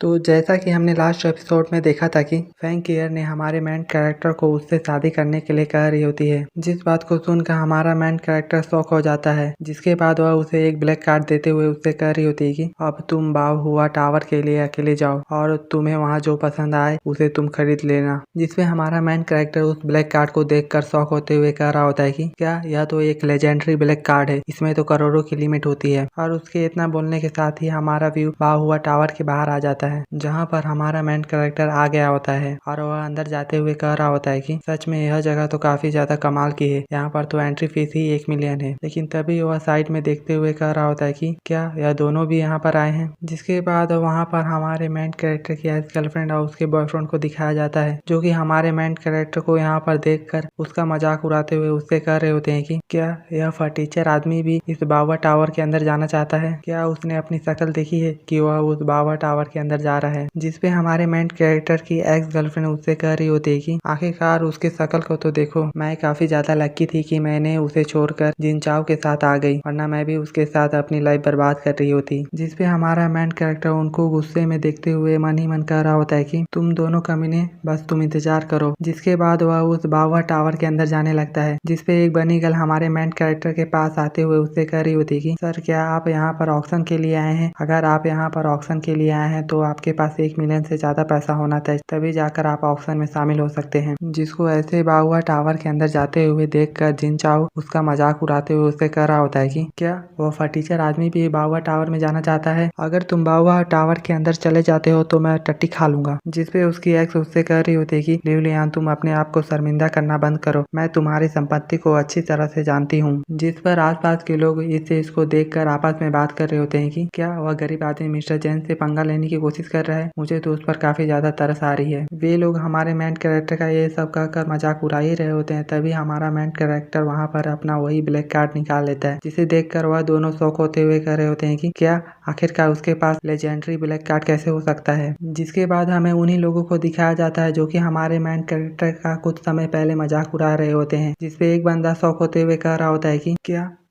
तो जैसा कि हमने लास्ट एपिसोड में देखा था कि फैंग केयर ने हमारे मेन कैरेक्टर को उससे शादी करने के लिए कह रही होती है, जिस बात को सुनकर हमारा मेन कैरेक्टर शॉक हो जाता है। जिसके बाद वह उसे एक ब्लैक कार्ड देते हुए उससे कह रही होती है कि अब तुम बाव हुआ टावर के लिए अकेले जाओ और तुम्हें वहाँ जो पसंद आए उसे तुम खरीद लेना। जिसपे हमारा मेन कैरेक्टर उस ब्लैक कार्ड को देखकर शॉक होते हुए कह रहा होता है कि क्या यह तो एक लेजेंडरी ब्लैक कार्ड है, इसमें तो करोड़ों की लिमिट होती है। और उसके इतना बोलने के साथ ही हमारा व्यू बाव हुआ टावर के बाहर आ जाता है, जहाँ पर हमारा मेन कैरेक्टर आ गया होता है और वह अंदर जाते हुए कह रहा होता है कि सच में यह जगह तो काफी ज्यादा कमाल की है, यहाँ पर तो एंट्री फीस ही 1 मिलियन है। लेकिन तभी वह साइड में देखते हुए कह रहा होता है कि क्या यह दोनों भी यहाँ पर आए हैं। जिसके बाद वहाँ पर हमारे मेन कैरेक्टर की एक्स गर्लफ्रेंड और उसके बॉयफ्रेंड को दिखाया जाता है, जो कि हमारे मेन कैरेक्टर को यहाँ पर देखकर उसका मजाक उड़ाते हुए उससे कह रहे होते हैं कि क्या यह फटीचर आदमी भी इस बाबा टावर के अंदर जाना चाहता है, क्या उसने अपनी शक्ल देखी है कि वह उस बाबा टावर के अंदर जा रहा है। जिसपे हमारे मेन कैरेक्टर की एक्स गर्लफ्रेंड उससे कह रही होती है कि आखिरकार उसके शक्ल को तो देखो, मैं काफी ज्यादा लकी थी कि मैंने उसे छोड़कर जिन चाव के साथ आ गई, वरना मैं भी उसके साथ अपनी लाइफ बर्बाद कर रही होती। जिसपे हमारा मेन कैरेक्टर उनको गुस्से में देखते हुए मन ही मन कह रहा होता है कि तुम दोनों कमीने, बस तुम इंतजार करो। जिसके बाद वह उस बाबा टावर के अंदर जाने लगता है। जिसपे एक बनी गर्ल हमारे मेन कैरेक्टर के पास आते हुए उससे कह रही होती है कि सर क्या आप यहाँ पर ऑक्शन के लिए आए हैं? अगर आप यहाँ पर ऑक्शन के लिए आए हैं तो आपके पास 1 मिलियन से ज्यादा पैसा होना चाहिए, तभी जाकर आप ऑक्शन में शामिल हो सकते हैं। जिसको ऐसे बाहुआ टावर के अंदर जाते हुए देखकर जिन चाओ उसका मजाक उड़ाते हुए उससे कह रहा होता है कि क्या वो फटीचर आदमी भी बाहुआ टावर में जाना चाहता है? अगर तुम बाहुआ टावर के अंदर चले जाते हो तो मैं टट्टी खा लूंगा। जिसपे उसकी एक्स उससे कह रही होती है कि लिवलियान तुम अपने आप को शर्मिंदा करना बंद करो, मैं तुम्हारी संपत्ति को अच्छी तरह से जानती हूँ। जिस पर आसपास के लोग इसको देखकर आपस में बात कर रहे होते हैं कि क्या वह गरीब आदमी मिस्टर जैन से पंगा लेने की कोशिश कर रहा है, मुझे तो उस पर काफी ज्यादा तरस आ रही है। वे लोग हमारे मेन कैरेक्टर का ये सब कहकर मजाक उड़ा ही रहे होते हैं, तभी हमारा मेन कैरेक्टर वहाँ पर अपना वही ब्लैक कार्ड निकाल लेता है, जिसे देखकर वह दोनों शौक होते हुए कह रहे होते हैं कि क्या आखिरकार उसके पास लेजेंडरी ब्लैक कार्ड कैसे हो सकता है। जिसके बाद हमें उन्हीं लोगों को दिखाया जाता है जो कि हमारे मेन कैरेक्टर का कुछ समय पहले मजाक उड़ा रहे होते हैं। जिसपे एक बंदा शौक होते हुए कह रहा होता है कि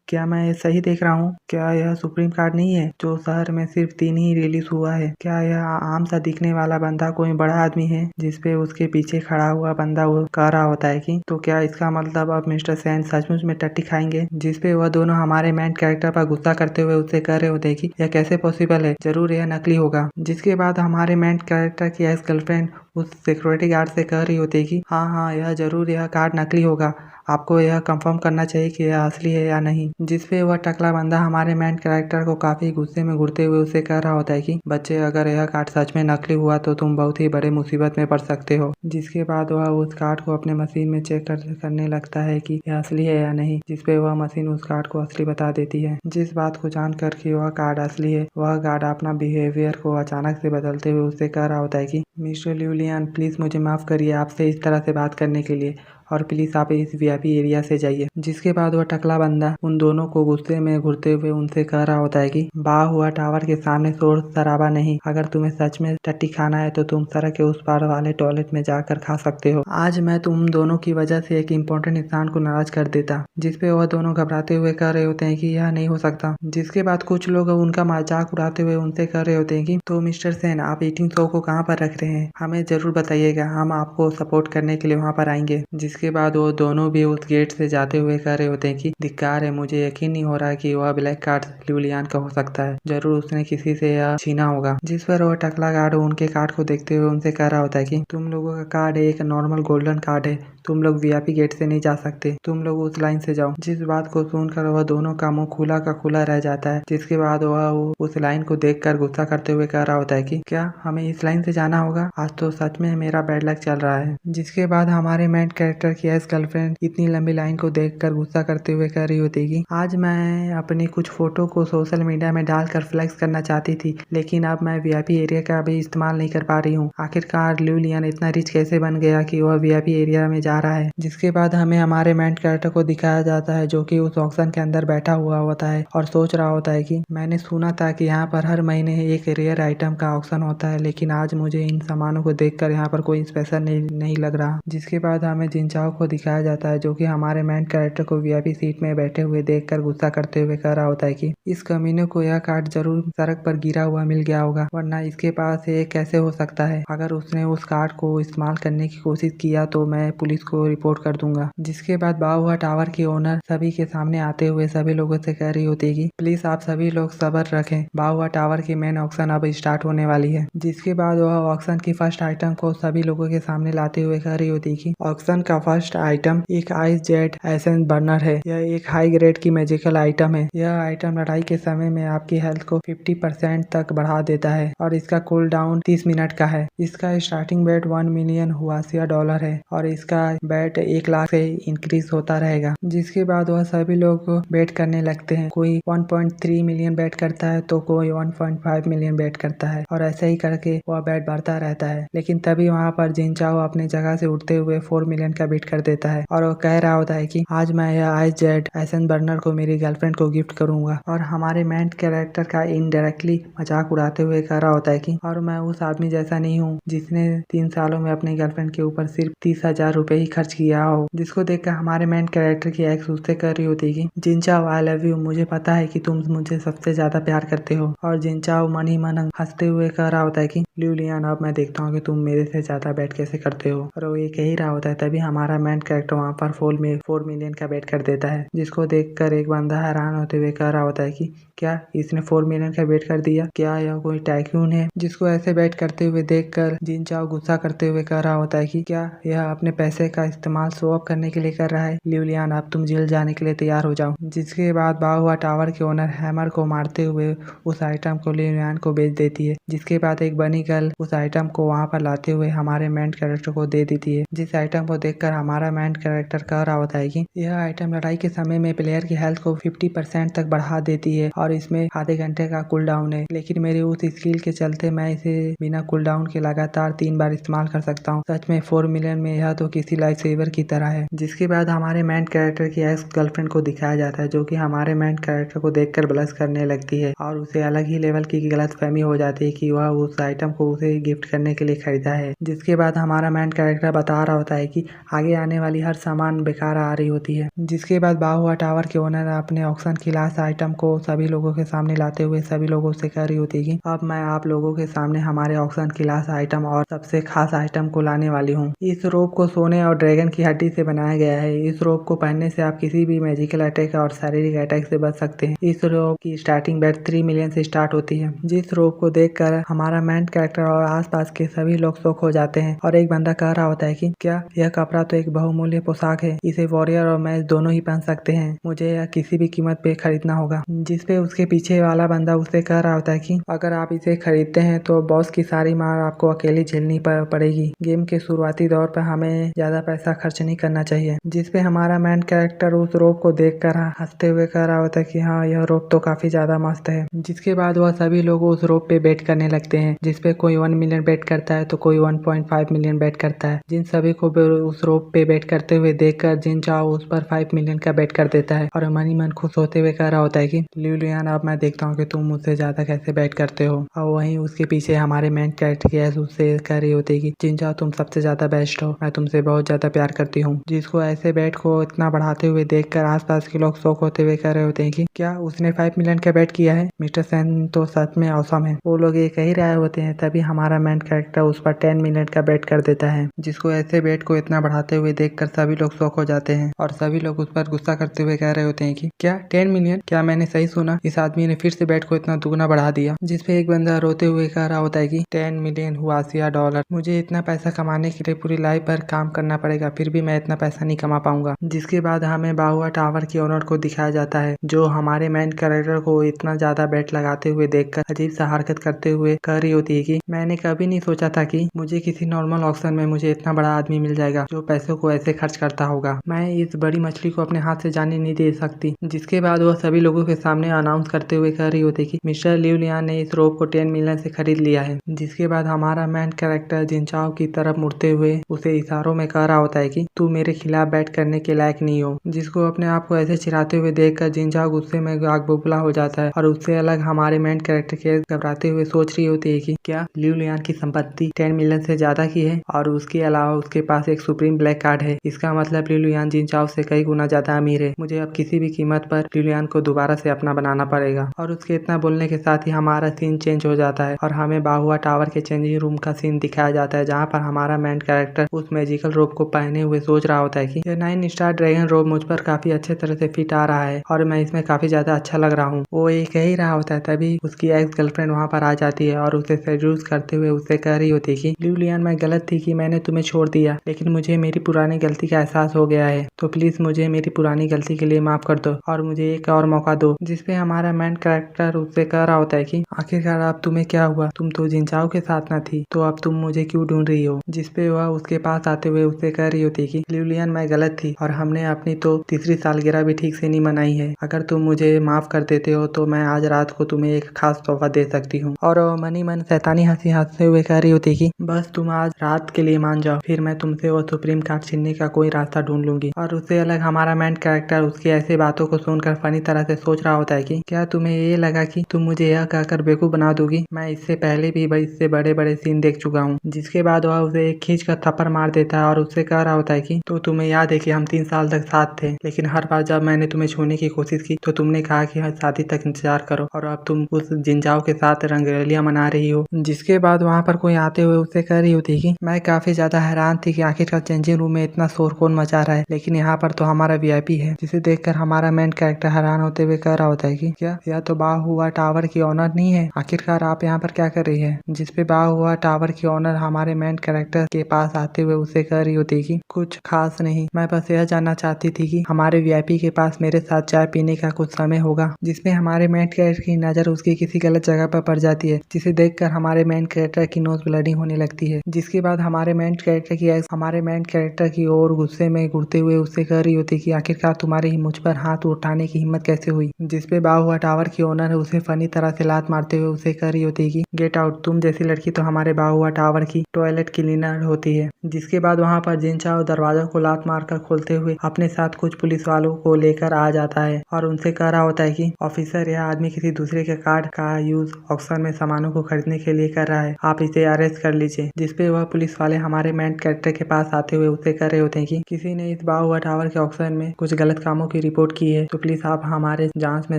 क्या मैं सही देख रहा हूँ? क्या यह सुप्रीम कार्ड नहीं है जो शहर में सिर्फ 3 ही रिलीज हुआ है? क्या यह आम सा दिखने वाला बंदा कोई बड़ा आदमी है? जिसपे उसके पीछे खड़ा हुआ बंदा वो कह रहा होता है कि तो क्या इसका मतलब अब मिस्टर सेन सचमुच में टट्टी खाएंगे? जिसपे वह दोनों हमारे मेन कैरेक्टर पर गुस्सा करते हुए उससे कह रहे होते हैं कि यह कैसे पॉसिबल है, जरूर यह नकली होगा। जिसके बाद हमारे मेन कैरेक्टर की एक्स गर्लफ्रेंड उस सिक्योरिटी गार्ड से कह रही होती है कि हाँ यह जरूर यह कार्ड नकली होगा, आपको यह कंफर्म करना चाहिए कि यह असली है या नहीं। जिसपे वह टकला बंदा हमारे मेन कैरेक्टर को काफी गुस्से में घूरते हुए उसे कह रहा होता है कि बच्चे अगर यह कार्ड सच में नकली हुआ तो तुम बहुत ही बड़े मुसीबत में पड़ सकते हो। जिसके बाद वह उस कार्ड को अपने मशीन में चेक करने लगता है कि यह असली है या नहीं। जिसपे वह मशीन उस कार्ड को असली बता देती है। जिस बात को जानकर कि वह कार्ड असली है, वह गार्ड अपना बिहेवियर को अचानक से बदलते हुए उससे कह रहा होता है कि मिस्टर लिवलियन प्लीज मुझे माफ करिए आपसे इस तरह से बात करने के लिए, और प्लीज आप इस वीआईपी एरिया से जाइए। जिसके बाद वह टकला बंदा उन दोनों को गुस्से में घूरते हुए उनसे कह रहा होता है कि बाह हुआ टावर के सामने शोर शराबा नहीं, अगर तुम्हें सच में टट्टी खाना है तो तुम सड़क के उस पार वाले टॉयलेट में जाकर खा सकते हो। आज मैं तुम दोनों की वजह से एक इम्पोर्टेंट इंसान को नाराज कर देता। जिसपे वह दोनों घबराते हुए कह रहे होते हैं कि यह नहीं हो सकता। जिसके बाद कुछ लोग उनका मजाक उड़ाते हुए उनसे कह रहे होते हैं कि तो मिस्टर सेन आप ईटिंग शो को कहाँ पर रख रहे हैं, हमें जरूर बताइएगा, हम आपको सपोर्ट करने के लिए वहाँ पर आएंगे। जिसके बाद वो दोनों भी उस गेट से जाते हुए कह रहे होते हैं कि धिक्कार है, मुझे यकीन नहीं हो रहा है कि वह ब्लैक कार्ड लिवलियन का हो सकता है, जरूर उसने किसी से यह छीना होगा। जिस पर वह टकला गार्ड उनके कार्ड को देखते हुए उनसे कह रहा होता है कि तुम लोगों का कार्ड एक नॉर्मल गोल्डन कार्ड है, तुम लोग वीआईपी गेट से नहीं जा सकते, तुम लोग उस लाइन से जाओ। जिस बात को सुनकर वह दोनों का मुंह खुला का खुला रह जाता है। जिसके बाद वह उस लाइन को देखकर गुस्सा करते हुए कह रहा होता है कि क्या हमें इस लाइन से जाना होगा, आज तो सच में मेरा बैड लक चल रहा है। जिसके बाद हमारे मेन कैरेक्टर की एक्स गर्लफ्रेंड इतनी लंबी लाइन को देखकर गुस्सा करते हुए कह रही होती कि आज मैं अपनी कुछ फोटो को सोशल मीडिया में डालकर फ्लेक्स करना चाहती थी, लेकिन अब मैं वीआईपी एरिया का भी इस्तेमाल नहीं कर पा रही हूँ। आखिरकार लिवलियन इतना रिच कैसे बन गया कि वह वीआईपी एरिया में जा रहा है। जिसके बाद हमें हमारे मेन कैरेक्टर को दिखाया जाता है जो कि उस ऑक्शन के अंदर बैठा हुआ होता है और सोच रहा होता है कि मैंने सुना था कि यहाँ पर हर महीने एक रेयर आइटम का ऑक्शन होता है, लेकिन आज मुझे इन सामानों को देखकर यहाँ पर कोई स्पेशल नहीं लग रहा। जिसके बाद हमें जिन जिनचाओ को दिखाया जाता है, जो कि हमारे मेन कैरेक्टर को वीआईपी सीट में बैठे हुए देखकर गुस्सा करते हुए कह रहा होता है कि इस कमीने को यह कार्ड जरूर सड़क पर गिरा हुआ मिल गया होगा, वरना इसके पास ये कैसे हो सकता है। अगर उसने उस कार्ड को इस्तेमाल करने की कोशिश किया तो मैं पुलिस को रिपोर्ट कर दूंगा। जिसके बाद बाहुआ टावर की ओनर सभी के सामने आते हुए सभी लोगों से कह रही होती है कि प्लीज आप सभी लोग सब्र रखें, बाहुआ टावर की मेन ऑक्शन अब स्टार्ट होने वाली है। जिसके बाद वह ऑक्शन की फर्स्ट आइटम को सभी लोगों के सामने लाते हुए कह रही होती है कि ऑक्शन का फर्स्ट आइटम एक आइस जेट एसेंस बर्नर है। यह एक हाई ग्रेड की मैजिकल आइटम है। यह आइटम लड़ाई के समय में आपकी हेल्थ को 50% तक बढ़ा देता है और इसका कूल डाउन 30 मिनट का है। इसका स्टार्टिंग बेट 1 मिलियन हुआसिया डॉलर है और इसका बेट 1 लाख से इंक्रीज होता रहेगा। जिसके बाद वह सभी लोग बेट करने लगते हैं। कोई 1.3 मिलियन बेट करता है तो कोई 1.5 मिलियन बेट करता है और ऐसे ही करके वह बेट बढ़ता रहता है। लेकिन तभी वहाँ पर जिनचाओ अपनी जगह से उठते हुए 4 मिलियन का बेट कर देता है और वो कह रहा होता है कि आज मैं यह आइस जेट एसेंस बर्नर को मेरी गर्लफ्रेंड को गिफ्ट करूंगा। और हमारे मेन कैरेक्टर का इनडायरेक्टली मजाक उड़ाते हुए कह रहा होता है कि और मैं उस आदमी जैसा नहीं हूँ जिसने 3 सालों में अपनी गर्लफ्रेंड के ऊपर सिर्फ 30,000 रुपए ही खर्च किया हो। जिसको देखकर हमारे मेन कैरेक्टर की एक्स उससे कर रही होती है कि जिनचाओ आई लव यू, मुझे पता है कि तुम मुझे सबसे ज्यादा प्यार करते हो। और जिनचाओ मन ही मन हंसते हुए कह रहा होता है कि ल्यूलियन अब मैं देखता हूँ कि तुम मेरे से ज्यादा बेट कैसे करते हो। और वो ये कह ही रहा होता है तभी हमारा मेन कैरेक्टर वहाँ पर 4 मिलियन का बेट कर देता है। जिसको देखकर एक बंदा हैरान होते हुए कह रहा होता है कि क्या इसने 4 मिलियन का बेट कर दिया, क्या यह कोई टाइकून है। जिसको ऐसे बेट करते हुए देखकर जिनचाओ गुस्सा करते हुए कह रहा होता है कि क्या यह अपने पैसे का इस्तेमाल शो ऑफ करने के लिए कर रहा है। ल्यूलियन अब तुम जेल जाने के लिए तैयार हो जाओ। जिसके बाद बाहुआ टावर के ओनर हैमर को मारते हुए उस आइटम को ल्यूलियन को बेच देती है। जिसके बाद एक बनी गर्ल उस आइटम को वहाँ पर लाते हुए हमारे मेन कैरेक्टर को दे देती है। जिस आइटम को देखकर हमारा मेन कैरेक्टर कह रहा होता है कि यह आइटम लड़ाई के समय में प्लेयर की हेल्थ को 50% तक बढ़ा देती है और इसमें आधे घंटे का कूल डाउन है। लेकिन मेरी उस स्किल के चलते मैं इसे बिना कूल डाउन के लगातार 3 बार इस्तेमाल कर सकता हूँ। सच में 4 मिलियन में यह तो किसी लाइफ सेवर की तरह है। जिसके बाद हमारे मेन कैरेक्टर की एक्स गर्लफ्रेंड को दिखाया जाता है, जो कि हमारे मेन कैरेक्टर को देखकर ब्लश करने लगती है और उसे अलग ही लेवल की गलतफहमी हो जाती है कि वह उस आइटम को उसे गिफ्ट करने के लिए खरीदा है। जिसके बाद हमारा मेन कैरेक्टर बता रहा होता है कि आगे आने वाली हर सामान बेकार आ रही होती है। जिसके बाद बाहुआ टावर के ओनर अपने ऑक्शन की लास्ट आइटम को सभी लोगों के सामने लाते हुए सभी लोगों से कह रही होती है कि अब मैं आप लोगों के सामने हमारे ऑक्शन की लास्ट आइटम और सबसे खास आइटम को लाने वाली हूँ। इस रोप को सोने और ड्रैगन की हड्डी से बनाया गया है। इस रोप को पहनने से आप किसी भी मैजिकल अटैक और शारीरिक अटैक से बच सकते हैं। इस रोप की स्टार्टिंग बेट 3 मिलियन से स्टार्ट होती है। जिस रोप को देखकर हमारा मेन कैरेक्टर और आसपास के सभी लोग शॉक हो जाते हैं और एक बंदा कह रहा होता है कि क्या यह कपड़ा तो एक बहुमूल्य पोशाक है, इसे वॉरियर और मैच दोनों ही पहन सकते हैं, मुझे यह किसी भी कीमत पे खरीदना होगा। जिसपे उसके पीछे वाला बंदा उससे कह रहा होता है कि अगर आप इसे खरीदते हैं तो बॉस की सारी मार आपको अकेली झेलनी पड़ेगी। गेम के शुरुआती दौर पर हमें ज्यादा पैसा खर्च नहीं करना चाहिए। जिसपे हमारा मेन कैरेक्टर उस रोप को देखकर हंसते हुए कह रहा होता है कि हाँ यह रोप तो काफी ज्यादा मस्त है। जिसके बाद वह सभी लोग उस रोप पे बेट करने लगते हैं। जिसपे कोई 1 मिलियन बेट करता है तो कोई 1.5 मिलियन बेट करता है। जिन सभी को उस रोप पे बेट करते हुए देखकर जिनचाओ उस पर 5 मिलियन का बेट कर देता है और मन ही मन खुश होते हुए कह रहा होता है कि ल्यूलियन अब मैं देखता हूँ कि तुम मुझसे ज्यादा कैसे बेट करते हो। और वहीं उसके पीछे हमारे मेन कैरेक्टर की ऐसे उससे कह रही होती है कि जिनचाओ तुम सबसे ज्यादा बेस्ट हो, मैं तुमसे बहुत ज्यादा प्यार करती हूँ। जिसको ऐसे बेट को इतना बढ़ाते हुए देखकर आसपास के लोग शौक होते हुए कह रहे होते हैं कि क्या उसने 5 मिलियन का बेट किया है, मिस्टर सेन तो सच में औसम है। वो लोग ये कह ही रहे होते हैं तभी हमारा मेन कैरेक्टर उस पर 10 मिलियन का बेट कर देता है। जिसको ऐसे बेट को इतना बढ़ाते हुए देखकर सभी लोग शौक हो जाते हैं और सभी लोग उस पर गुस्सा करते हुए कह रहे होते हैं कि क्या 10 मिलियन, क्या मैंने सही सुना, इस आदमी ने फिर से बेट को इतना दुगना बढ़ा दिया। जिसपे एक बंदा रोते हुए कह रहा होता है कि 10 मिलियन हुआसिया डॉलर, मुझे इतना पैसा कमाने के लिए पूरी लाइफ भर काम करना पड़ेगा, फिर भी मैं इतना पैसा नहीं कमा पाऊंगा। जिसके बाद हमें बाहुआ टावर की ओनर को दिखाया जाता है, जो हमारे मेन कैरेक्टर को इतना ज्यादा बेट लगाते हुए देखकर अजीब सा हरकत करते हुए कह रही होती है कि मैंने कभी नहीं सोचा था कि मुझे किसी नॉर्मल ऑक्शन में मुझे इतना बड़ा आदमी मिल जाएगा जो पैसों को ऐसे खर्च करता होगा। मैं इस बड़ी मछली को अपने हाथ से जाने नहीं दे सकती। जिसके बाद वह सभी लोगों के सामने अनाउंस करते हुए कह रही होती है कि मिस्टर ल्यूलियन ने इस रोप को 10 मिलियन से खरीद लिया है। जिसके बाद हमारा मेन कैरेक्टर जिनचाओ की तरफ मुड़ते हुए उसे इशारों में कह रहा होता है कि तू मेरे खिलाफ बैट करने के लायक नहीं हो। जिसको अपने आप को ऐसे चिढ़ाते हुए देखकर जिनचाओ गुस्से में आग बबूला हो जाता है और उससे अलग हमारे मेन कैरेक्टर के घबराते हुए सोच रही होती है कि क्या क्या लिu लियान की संपत्ति 10 मिलियन से ज्यादा की है और उसके अलावा उसके पास एक सुप्रीम ब्लैक कार्ड है। इसका मतलब लिu लियान जिन चाओ से कई गुना ज्यादा अमीर है। मुझे अब किसी भी कीमत पर लिu लियान को दोबारा से अपना बनाना पड़ेगा। और उसके इतना बोलने के साथ ही हमारा सीन चेंज हो जाता है और हमें बाहुआ टावर के चेंजिंग रूम का सीन दिखाया जाता है, जहाँ पर हमारा मेन कैरेक्टर उस मैजिकल रोब को पहने हुए सोच रहा होता है कि यह 9 स्टार ड्रैगन रोब मुझ पर काफी अच्छे तरह से फिट आ रहा है और मैं इसमें काफी ज्यादा अच्छा लग रहा हूँ। वो ये कह ही रहा होता है, तभी उसकी एक्स गर्लफ्रेंड वहाँ पर आ जाती है और उसे सेड्यूस करते हुए उससे कह रही होती है कि लिu लियान, मैं गलत थी कि मैंने तुम्हें छोड़ दिया, लेकिन मुझे मेरी पुरानी गलती का एहसास हो गया है, तो प्लीज मुझे मेरी पुरानी गलती के लिए माफ कर दो और मुझे एक और मौका दो। जिसपे हमारा मेन कैरेक्टर उससे कह रहा होता है कि आखिरकार अब तुम्हें क्या हुआ, तुम तो जिनचाओ के साथ न थी, तो अब तुम मुझे क्यों ढूंढ रही हो। जिसपे वह उसके पास आते हुए उससे कह रही होती कि लिu लियान, मैं गलत थी और हमने अपनी तो तीसरी सालगिरह भी ठीक से नहीं मनाई है। अगर तुम मुझे माफ कर देते हो तो मैं आज रात को तुम्हें एक खास तोहफा दे सकती हूँ। और मनी मन शैतानी हंसी हंसते हुए कह रही होती कि बस तुम आज रात के लिए मान जाओ, फिर मैं तुमसे वो सुप्रीम कार्ड छीनने का कोई रास्ता ढूंढ लूंगी। और उससे अलग हमारा मेन कैरेक्टर उसकी ऐसी बातों को सुनकर फनी तरह से सोच रहा होता है कि क्या तुम्हें ये लगा कि तुम मुझे यह कहकर बेवकूफ बना दोगी, मैं इससे पहले भी इससे बड़े बड़े सीन देख चुका हूँ। जिसके बाद वह उसे एक खींच कर थप्पड़ मार देता है और उससे कह रहा होता है कि तो तुम्हें याद है कि हम 3 साल तक साथ थे, लेकिन हर बार जब मैंने तुम्हें छूने की कोशिश की तो तुमने कहा कि शादी तक इंतजार करो, और अब तुम उस जिनजाओ के साथ रंगरलियां मना रही हो। जिसके बाद वहाँ पर कोई आते हुए उससे कह रही होती कि मैं काफी ज्यादा हैरान थी कि आखिरकार चेंजिंग रूम में इतना शोर कौन मचा रहा है, लेकिन यहाँ पर तो हमारा वीआईपी है। जिसे देखकर हमारा मेन कैरेक्टर हैरान होते हुए कह रहा होता है कि क्या यह तो बाहुआ टावर की ऑनर नहीं है, आखिरकार आप यहाँ पर क्या कर रही है। जिसपे बाहुआ टावर की ऑनर हमारे मेन कैरेक्टर के पास आते हुए उसे कह रही होती कि कुछ खास नहीं, मैं बस यह जानना चाहती थी कि हमारे वीआईपी के पास मेरे साथ चाय पीने का कुछ समय होगा। जिसमें हमारे मेन कैरेक्टर की नजर उसकी किसी गलत जगह पर पड़ जाती है, जिसे देखकर हमारे मेन कैरेक्टर की नोज ब्लडिंग होने लगती है। जिसके बाद हमारे मेन कैरेक्टर की ओर गुस्से में घुरते हुए उससे कह रही होती कि आखिरकार तुम्हारी ही मुझ पर हाथ उठाने की हिम्मत कैसे हुई। जिसपे बाहुआ टावर की ओनर उसे फनी तरह से लात मारते हुए उसे कह रही होती कि गेट आउट, तुम जैसी लड़की तो हमारे बाहुआ टावर की टॉयलेट क्लीनर होती है। जिसके बाद वहाँ पर जिनचाओ दरवाजा को लात मारकर खोलते हुए अपने साथ कुछ पुलिस वालों को लेकर आ जाता है और उनसे कह रहा होता है कि ऑफिसर, यह आदमी किसी दूसरे के कार्ड का यूज ऑक्शन में सामानों को खरीदने के लिए कर रहा है, आप इसे अरेस्ट कर लीजिए। जिसपे वह पुलिस वाले हमारे मेन कैरेक्टर के पास आते हुए उससे कह रहे होते हैं कि किसी ने इस बाहुआ टावर के ऑक्शन में कुछ गलत कामों की रिपोर्ट की है, तो प्लीज आप हमारे जांच में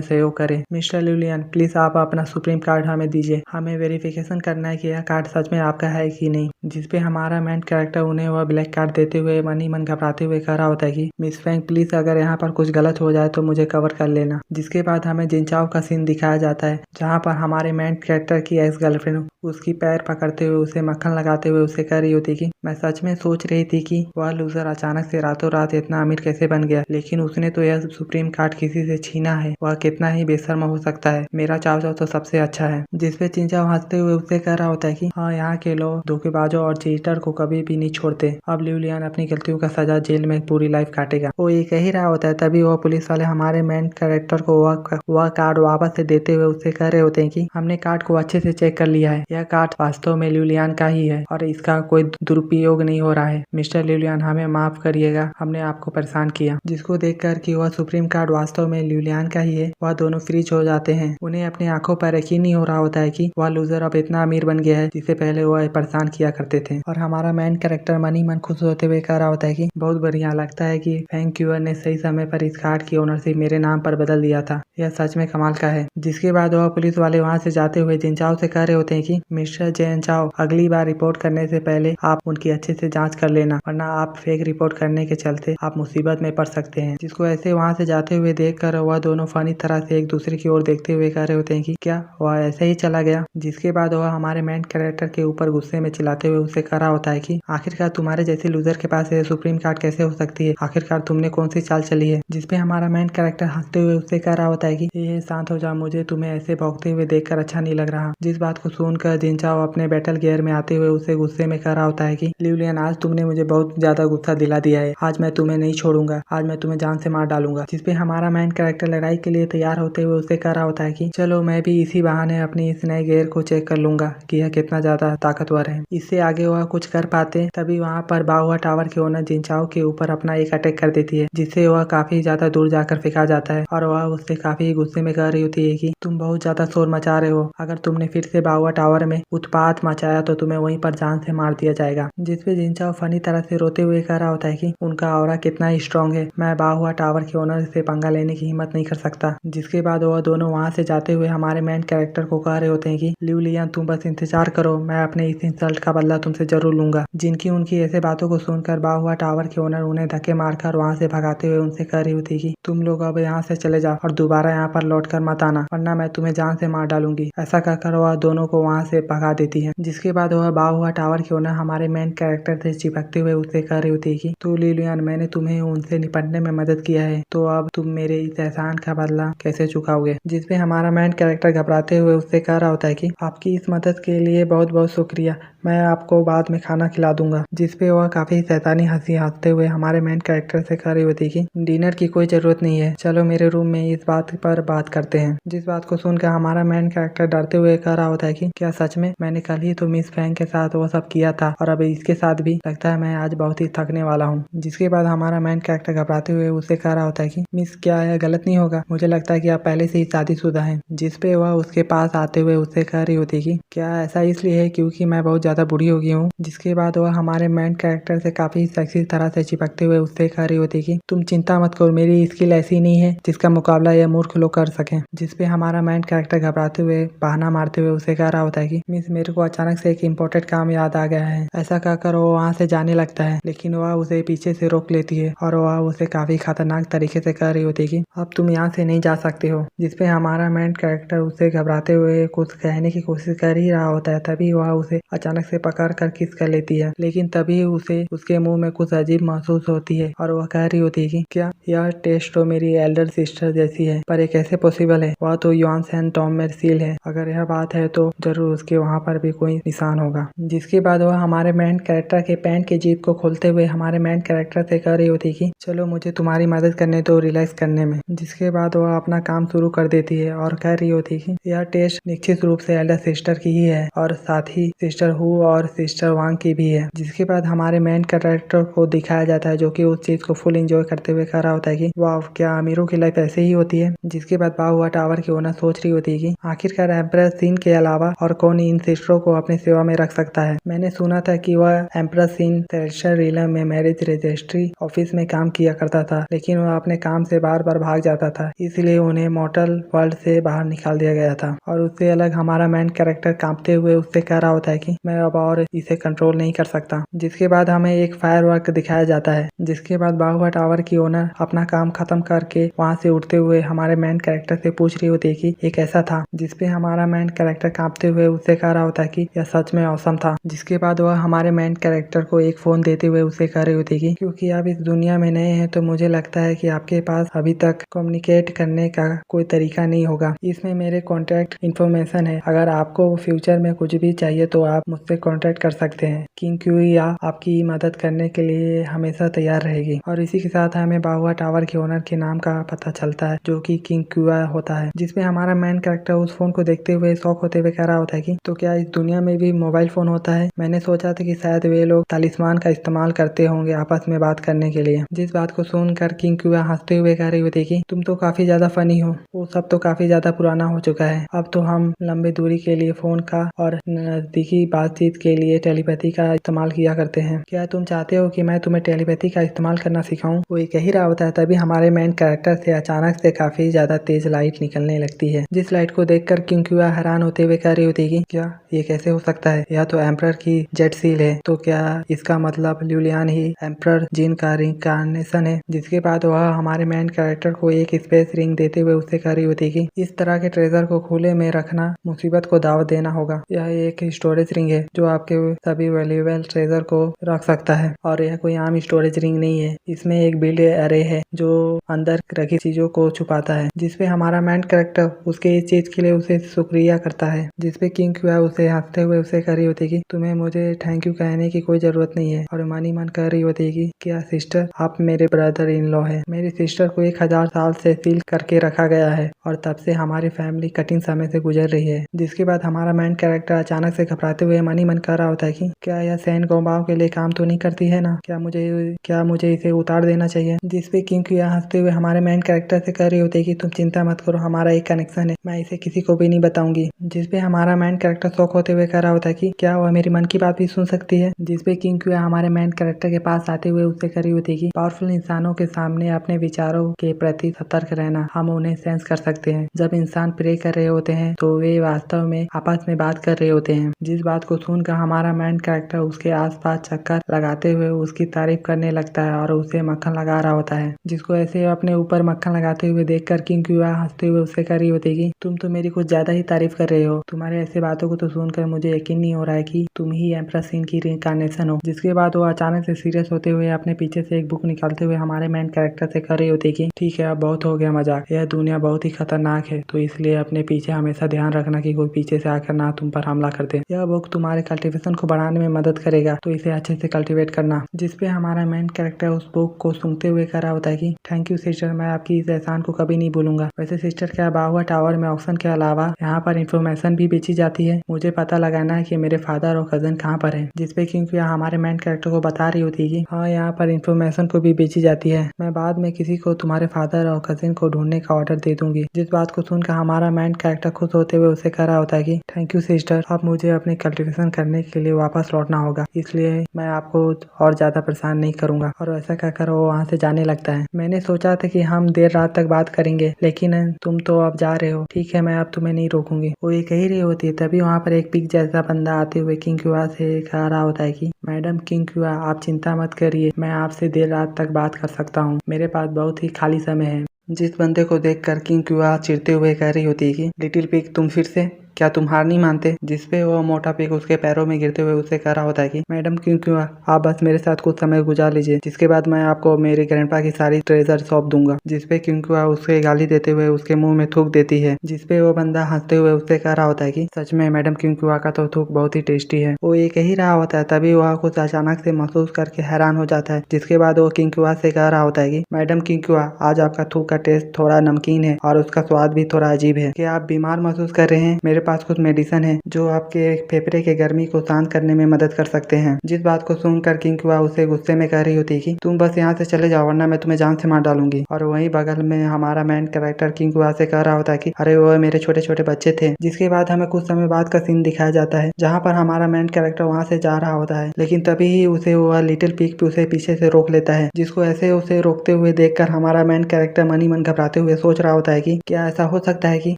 सहयोग करें। मिस्टर लिu लियान, प्लीज आप अपना सुप्रीम कार्ड हमें दीजिए, हमें वेरिफिकेशन करना है कि यह कार्ड सच में आपका है कि नहीं। जिसपे हमारा मेन कैरेक्टर उन्हें वह ब्लैक कार्ड देते हुए मन ही मन घबराते हुए कह रहा होता है कि मिस फैंग, प्लीज अगर यहाँ पर कुछ गलत हो जाए तो मुझे कवर कर लेना। जिसके बाद हमें जिनचाओ का सीन दिखाया जाता है, जहाँ पर हमारे मेन कैरेक्टर की एक्स गर्लफ्रेंड उसकी पैर पकड़ते हुए उसे मक्खन लगाते हुए उसे कह रही होती कि मैं सच में सोच रही थी कि वह लूजर अचानक से रातों रात इतना अमीर कैसे बन गया, लेकिन उसने तो यह सुप्रीम कार्ड किसी से छीना है, वह कितना ही बेशर्म हो सकता है, मेरा चाव चाव तो सबसे अच्छा है। जिसपे चिंचाओ हंसते हुए उससे कह रहा होता है कि हाँ, यहाँ के लोग धोखेबाजों और चीटर को कभी भी नहीं छोड़ते, अब लिu लियान अपनी गलतियों का सजा जेल में पूरी लाइफ काटेगा। वो ये कह ही रहा होता है, तभी वह पुलिस वाले हमारे मेन कैरेक्टर को वह कार्ड वापस से देते हुए उससे कह रहे होते हैं कि हमने कार्ड को अच्छे से चेक कर लिया है, यह कार्ड वास्तव में लिu लियान का ही है और इसका कोई दुरुपयोग नहीं हो रहा है। मिस्टर लिu लियान, हमें माफ करिएगा, हमने आपको परेशान किया। जिसको देखकर कि वह सुप्रीम कार्ड वास्तव में लिu लियान का ही है, वह दोनों फ्रीज हो जाते हैं। उन्हें अपनी आंखों पर यकीन नहीं हो रहा होता है कि वह लूजर अब इतना अमीर बन गया है जिसे पहले वह परेशान किया करते थे। और हमारा मेन कैरेक्टर मन ही मन खुश होते हुए कह रहा होता है कि बहुत बढ़िया, लगता है कि फैंग क्यूअर ने सही समय पर इस कार्ड की ओनरशिप मेरे नाम पर बदल दिया था, यह सच में कमाल का है। जिसके बाद वह पुलिस वाले वहाँ से जाते हुए जिनचाओ से कह रहे होते हैं कि मिस्टर जिनचाओ, अगली बार रिपोर्ट करने से पहले आप उनकी अच्छे से जांच कर लेना, वरना आप फेक रिपोर्ट करने के चलते आप मुसीबत में पड़ सकते हैं। जिसको ऐसे वहाँ से जाते हुए देखकर वह दोनों फनी तरह से एक दूसरे की ओर देखते हुए कह रहे होते हैं कि क्या वह ऐसे ही चला गया। जिसके बाद वह हमारे मेन कैरेक्टर के ऊपर गुस्से में चिल्लाते हुए उससे कह रहा होता है कि आखिरकार तुम्हारे जैसे लूजर के पास सुप्रीम कार्ड कैसे हो सकती है, आखिरकार तुमने कौन सी चाल चली है। जिसपे हमारा मेन कैरेक्टर हंसते हुए उससे कह रहा होता है कि ये शांत हो जा, मुझे तुम्हें ऐसे भौंकते हुए देखकर अच्छा नहीं लग रहा। जिस बात को सुनकर जिनचाओ अपने बैटल गियर में आते हुए उसे गुस्से में कह रहा होता है कि लिu लियान, आज तुमने मुझे बहुत ज्यादा गुस्सा दिला दिया है, आज मैं तुम्हें नहीं छोड़ूंगा, आज मैं तुम्हें जान से मार डालूंगा। जिसपे हमारा मेन कैरेक्टर लड़ाई के लिए तैयार होते हुए उसे कह रहा होता है कि चलो मैं भी इसी बहाने अपनी इस नए गियर को चेक कर लूंगा कि यह कितना ज्यादा ताकतवर है, इससे इससे आगे वह कुछ कर पाते तभी वहाँ पर बाहुआ टावर के ओनर जिनचाओ के ऊपर अपना एक अटैक कर देती है, जिससे वह काफी ज्यादा दूर जाकर फेंका जाता है और वह उससे काफी गुस्से में कह रही होती है कि तुम बहुत ज्यादा शोर मचा रहे हो, अगर तुमने फिर से बाहुआ टावर में उत्पात मचाया तो तुम्हें वहीं पर जान से मार दिया जाएगा। जिसपे जिनचाओ फनी तरह से रोते हुए कह रहा होता है कि उनका ऑरा कितना ही स्ट्रांग है, मैं बाहुआ टावर के ओनर से पंगा लेने की हिम्मत नहीं कर सकता। जिसके बाद वह दोनों वहाँ से जाते हुए हमारे मेन कैरेक्टर को कह रहे होते हैं कि ल्यूलियन तुम बस इंतजार करो, मैं अपने इस इंसल्ट का बदला तुमसे जरूर लूंगा। जिनकी उनकी ऐसे बातों को सुनकर बाहुआ टावर के ओनर उन्हें धक्के मारकर वहाँ से भगाते हुए उनसे कह रही होती कि तुम लोग अब यहाँ से चले जाओ और दोबारा यहाँ पर लौट कर मत आना, वरना मैं तुम्हें जान से मार डालूंगी। ऐसा कहकर वह दोनों को वहाँ से भगा देती है। जिसके बाद वह बाहुआ टावर के ओनर हमारे मेन कैरेक्टर से चिपकते हुए उससे कह रही होती है कि तू ल्यूलियन, मैंने तुम्हें उनसे निपटने में मदद किया है, तो अब तुम मेरे इस एहसान का बदला कैसे चुकाओगे। जिसपे हमारा मेन कैरेक्टर घबराते हुए उससे कह रहा होता है कि आपकी इस मदद के लिए बहुत बहुत शुक्रिया, मैं आपको बाद में खाना खिला दूंगा। जिसपे वह काफी शैतानी हंसी हंसते हुए हमारे मेन कैरेक्टर से कह रही होती कि डिनर की कोई जरूरत नहीं है, चलो मेरे रूम में इस बात पर बात करते हैं। जिस बात को सुनकर हमारा मेन कैरेक्टर डरते हुए कह रहा होता है कि क्या सच में? मैंने कल ही तो मिस फैंग के साथ वो सब किया था और अब इसके साथ भी, लगता है मैं आज बहुत ही थकने वाला हूँ। जिसके बाद हमारा मेन कैरेक्टर घबराते हुए उससे कह रहा होता है कि मिस क्या है, गलत नहीं होगा, मुझे लगता है कि आप पहले से ही शादीशुदा हैं। जिसपे वह उसके पास आते हुए उससे कह रही होती कि क्या ऐसा इसलिए है क्योंकि मैं बहुत ज्यादा बूढ़ी हो गई हूँ। जिसके बाद वह हमारे मेन कैरेक्टर से काफी सेक्सी तरह से चिपकते हुए उससे कह रही होती कि तुम चिंता मत करो, मेरी स्किल ऐसी नहीं है जिसका मुकाबला यह मूर्ख लोग कर सकें। जिसपे हमारा मेन कैरेक्टर घबराते हुए बहाना मारते हुए उसे कह रहा होता है कि मिस मेरे को अचानक से एक इम्पोर्टेंट काम याद आ गया है। ऐसा कहकर वो वहाँ से जाने लगता है, लेकिन वह उसे पीछे से रोक लेती है और वह उसे काफी खतरनाक तरीके से कह रही होती है कि अब तुम यहाँ से नहीं जा सकते हो। जिसपे हमारा मेन कैरेक्टर उसे घबराते हुए कुछ कहने की कोशिश कर ही रहा होता है, तभी वह उसे अचानक से पकड़ कर किस कर लेती है, लेकिन तभी उसे उसके मुंह में कुछ अजीब महसूस होती है और वह कह रही होती है कि क्या यह टेस्ट तो मेरी एल्डर सिस्टर जैसी है, पर ये कैसे पॉसिबल है, वह तो युआन सैन टॉम में सील है, अगर यह बात है तो जरूर उसके वहाँ पर भी कोई निशान होगा। जिसके बाद वह हमारे मेन कैरेक्टर के पैंट के जीप को खोलते हुए हमारे मेन कैरेक्टर से कह रही होती कि चलो मुझे तुम्हारी मदद करने दो रिलैक्स करने में। जिसके बाद वह अपना काम शुरू कर देती है और कह रही होती कि यह टेस्ट निश्चित रूप से एल्डर सिस्टर की ही है और साथ ही सिस्टर हु और सिस्टर वांग की भी है। जिसके बाद हमारे मेन कैरेक्टर को दिखाया जाता है जो कि उस चीज को फुल एंजॉय करते हुए कह रहा होता है कि वाह, क्या अमीरों की लाइफ ऐसे ही होती है। जिसके बाद बाहुआ टावर की ओनर सोच रही होती है कि आखिरकार एम्प्रेस सीन के अलावा और कौन इन सिस्टरों को अपनी सेवा में रख सकता है। मैंने सुना था कि वह एम्प्रेस सीन सेलेस्टियल रिलम में मैरिज रजिस्ट्री ऑफिस में काम किया करता था, लेकिन वह अपने काम से बार बार भाग जाता था, इसलिए उन्हें मॉर्टल वर्ल्ड से बाहर निकाल दिया गया था। और उससे अलग हमारा मेन कैरेक्टर कांपते हुए उससे कह रहा होता है कि मैं अब और इसे कंट्रोल नहीं कर सकता। जिसके बाद हमें एक फायरवर्क दिखाया जाता है। जिसके बाद बाहुआ टावर की ओनर अपना काम खत्म करके वहाँ से उठते हुए हमारे मेन कैरेक्टर से पूछ रही होती है कि ये कैसा था। जिसपे हमारा मेन कैरेक्टर कांपते हुए उससे कह रहा होता है कि यह सच में औसम था। जिसके बाद वह हमारे मेन कैरेक्टर को एक फोन देते हुए उसे कह रही होती है कि क्योंकि आप इस दुनिया में नए हैं तो मुझे लगता है कि आपके पास अभी तक कम्युनिकेट करने का कोई तरीका नहीं होगा। इसमें मेरे कॉन्टैक्ट इन्फॉर्मेशन है, अगर आपको फ्यूचर में कुछ भी चाहिए तो आप मुझसे कॉन्टैक्ट कर सकते हैं। किंग क्यूया आपकी मदद करने के लिए हमेशा तैयार रहेगी। और इसी के साथ हमें बाहुआ टावर के ओनर के नाम का पता चलता है जो कि किंग क्यूया होता है। जिसमें हमारा मेन कैरेक्टर उस फोन को देखते हुए शॉक होते हुए कह रहा होता है कि तो क्या इस दुनिया में भी मोबाइल फोन होता है? मैंने सोचा था कि शायद वे लोग तालिस्मान का इस्तेमाल करते होंगे आपस में बात करने के लिए। जिस बात को सुनकर किंग क्यूया हंसते हुए कह रही होती है कि तुम तो काफी ज्यादा फनी हो, वो सब तो काफी ज्यादा पुराना हो चुका है, अब तो हम लंबी दूरी के लिए फोन का और नजदीकी बातचीत के लिए टेलीपैथी का इस्तेमाल किया करते हैं। क्या तुम चाहते हो कि मैं तुम्हें टेलीपैथी का इस्तेमाल करना सिखाऊं? वो ये कह ही रहा होता है, तभी हमारे मेन कैरेक्टर से अचानक से काफी ज्यादा तेज लाइट निकलने लगती है। जिस लाइट को देखकर किंग क्यूया हैरान होते हुए कह रही होती है कि क्या ये कैसे हो सकता है, यह तो एम्परर की जेट सील है, तो क्या इसका मतलब ल्यूलियन ही एम्परर जिन का रिंकार्नेशन है। जिसके बाद वह हमारे मेन कैरेक्टर को एक स्पेस रिंग देते हुए उससे कह रही होती है कि इस तरह के ट्रेजर को खुले में रखना मुसीबत को दावत देना होगा। यह एक स्टोरेज रिंग है जो आपके सभी वैल्यूएबल ट्रेजर को रख सकता है और यह कोई आम स्टोरेज रिंग नहीं है, इसमें एक बिल्ड अरे है जो अंदर रखी चीजों को छुपाता है। जिसपे हमारा मेन कैरेक्टर उसके इस चीज के लिए उसे शुक्रिया करता है। जिसपे किंग क्यूया उसे हंसते हुए उसे कह रही होती है कि तुम्हें मुझे थैंक यू कहने की कोई जरूरत नहीं है। और मानी मन कह रही होती है कि क्या सिस्टर आप मेरे ब्रदर इन लॉ है, मेरी सिस्टर को 1000 साल से सील करके रखा गया है और तब से हमारी फैमिली कठिन समय से गुजर रही है। जिसके बाद हमारा मेन कैरेक्टर अचानक से घबराते हुए मन ही मन कह रहा होता है कि क्या यह सैन गोबाओं के लिए काम तो नहीं करती है ना, क्या मुझे इसे उतार देना चाहिए। जिसपे किंकुआ हंसते हुए हमारे मेन कैरेक्टर से कह रही होती है कि तुम चिंता मत करो, हमारा एक कनेक्शन है, मैं इसे किसी को भी नहीं बताऊंगी। जिसपे हमारा मेन कैरेक्टर शौक होते हुए कह रहा होता है कि क्या वह मेरी मन की बात भी सुन सकती है। जिसपे किंकुआ हमारे मेन कैरेक्टर के पास आते हुए उससे कह रही होती है कि पावरफुल इंसानों के सामने अपने विचारों के प्रति सतर्क रहना, हम उन्हें सेंस कर सकते हैं। जब इंसान प्रे कर रहे होते हैं तो वे वास्तव में आपस में बात कर रहे होते हैं। जिस बात को सुनकर हमारा मेन कैरेक्टर उसके आसपास चक्कर लगाते हुए उसकी तारीफ करने लगता है और उसे मक्खन लगा रहा होता है। जिसको ऐसे अपने ऊपर मक्खन लगाते हुए देखकर किंकुआ हंसते हुए उससे कह रही होती है कि तुम तो मेरी कुछ ज्यादा ही तारीफ कर रहे हो, तुम्हारे ऐसे बातों को तो सुनकर मुझे यकीन नहीं हो रहा है कि तुम ही एम्प्रेस सीन की रिइंकार्नेशन हो। जिसके बाद वो अचानक से सीरियस होते हुए अपने पीछे से एक बुक निकालते हुए हमारे मेन कैरेक्टर से कह रही होती है कि ठीक है, अब बहुत हो गया मजाक, यह दुनिया बहुत ही खतरनाक है, तो इसलिए अपने पीछे हमेशा ध्यान रखना कि कोई पीछे से आकर ना तुम पर हमला कर दे। यह बुक तुम्हारे कल्टीवेशन को बढ़ाने में मदद करेगा, तो इसे अच्छे से कल्टीवेट करना। जिसपे हमारा मेन कैरेक्टर उस बुक को सूंघते हुए कह रहा होता है कि थैंक यू सिस्टर, मैं आपकी इस एहसान को कभी नहीं भूलूंगा। वैसे सिस्टर, क्या बाहुआ टावर में ऑक्शन के अलावा यहाँ पर इंफॉर्मेशन भी बेची जाती है? मुझे पता लगाना है कि मेरे फादर और कजन कहाँ पर है। जिसपे क्योंकि हमारे मेन कैरेक्टर को बता रही होती है कि हाँ, यहाँ पर इंफॉर्मेशन को भी बेची जाती है, मैं बाद में किसी को तुम्हारे फादर और कजिन को ढूंढने का ऑर्डर दे दूंगी। जिस बात को सुनकर हमारा मेन कैरेक्टर खुश होते हुए उसे कह रहा होता है कि थैंक यू सिस्टर, अब मुझे अपनी कल्टीवेशन करने के लिए वापस लौटना होगा, इसलिए मैं आपको और ज्यादा परेशान नहीं करूंगा। और ऐसा कहकर वो वहाँ से जाने लगता है। मैंने सोचा था कि हम देर रात तक बात करेंगे, लेकिन तुम तो अब जा रहे हो, ठीक है, मैं अब तुम्हें नहीं रोकूंगी। वो ये कह रही होती है, तभी वहाँ पर एक पिग जैसा बंदा आते हुए किंकुआ से कह रहा होता है कि मैडम किंकुआ, आप चिंता मत करिए, मैं आपसे देर रात तक बात कर सकता हूँ, मेरे पास बहुत ही खाली समय है। जिस बंदे को देखकर किंकुआ चिढ़ते हुए कह रही होती है कि लिटिल पिग, तुम फिर से, क्या तुम हार नहीं मानते? जिसपे वो मोटा पिग उसके पैरों में गिरते हुए उससे कह रहा होता है कि मैडम किंकुआ, आप बस मेरे साथ कुछ समय गुजार लीजिए, जिसके बाद मैं आपको मेरे ग्रैंडपा की सारी ट्रेजर सौंप दूंगा। जिसपे किंकुआ उसे गाली देते हुए उसके मुंह में थूक देती है। जिसपे वो बंदा हंसते हुए उससे कह रहा होता है कि सच में मैडम किंकुआ का तो थूक बहुत ही टेस्टी है। वो ये कह ही रहा होता है, तभी वह कुछ अचानक से महसूस करके हैरान हो जाता है। जिसके बाद वो किंकुआ से कह रहा होता है कि मैडम किंकुआ, आज आपका थूक का टेस्ट थोड़ा नमकीन है और उसका स्वाद भी थोड़ा अजीब है। क्या आप बीमार महसूस कर रहे हैं? मेरे पास कुछ मेडिसिन है जो आपके फेफड़े के गर्मी को शांत करने में मदद कर सकते हैं। जिस बात को सुनकर किंकुआ उसे गुस्से में कह रही होती है कि तुम बस यहाँ से चले जाओ, वरना मैं तुम्हें जान से मार डालूंगी। और वहीं बगल में हमारा मेन कैरेक्टर किंकुआ से कह रहा होता है कि अरे वो मेरे छोटे छोटे बच्चे थे। जिसके बाद हमें कुछ समय बाद का सीन दिखाया जाता है, जहाँ पर हमारा मेन कैरेक्टर वहाँ से जा रहा होता है, लेकिन तभी ही उसे वह लिटिल पिग उसे पीछे से रोक लेता है। जिसको ऐसे उसे रोकते हुए देखकर हमारा मेन कैरेक्टर मन ही मन घबराते हुए सोच रहा होता है कि क्या ऐसा हो सकता है कि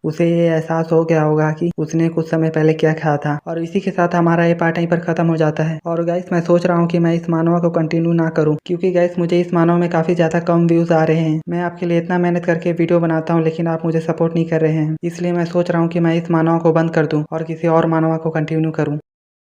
उसे ये एहसास हो गया होगा कि उसने कुछ समय पहले क्या खाया था। और इसी के साथ हमारा ये पार्ट यहीं पर खत्म हो जाता है। और गाइस, मैं सोच रहा हूँ कि मैं इस मानवा को कंटिन्यू ना करूँ, क्योंकि गाइस मुझे इस मानव में काफी ज्यादा कम व्यूज आ रहे हैं। मैं आपके लिए इतना मेहनत करके वीडियो बनाता हूँ, लेकिन आप मुझे सपोर्ट नहीं कर रहे हैं। इसलिए मैं सोच रहा हूँ कि मैं इस मानवा को बंद कर दूं और किसी और मानवा को कंटिन्यू करूँ।